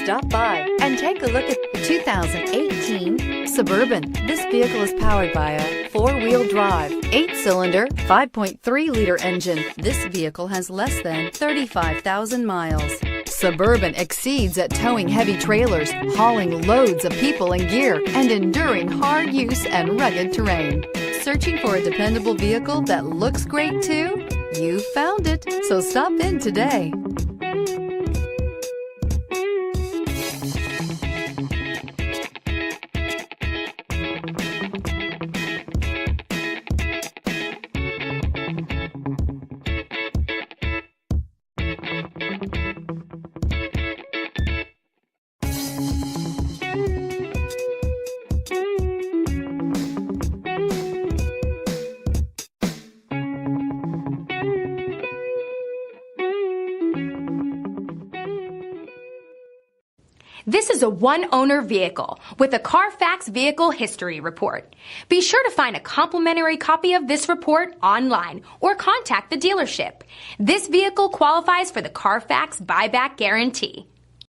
Stop by and take a look at the 2018 Suburban. This vehicle is powered by a four-wheel drive, 8-cylinder, 5.3-liter engine. This vehicle has less than 35,000 miles. Suburban exceeds at towing heavy trailers, hauling loads of people and gear, and enduring hard use and rugged terrain. Searching for a dependable vehicle that looks great too? You found it, so stop in today. This is a one-owner vehicle with a CARFAX Vehicle History Report. Be sure to find a complimentary copy of this report online or contact the dealership. This vehicle qualifies for the CARFAX Buyback Guarantee.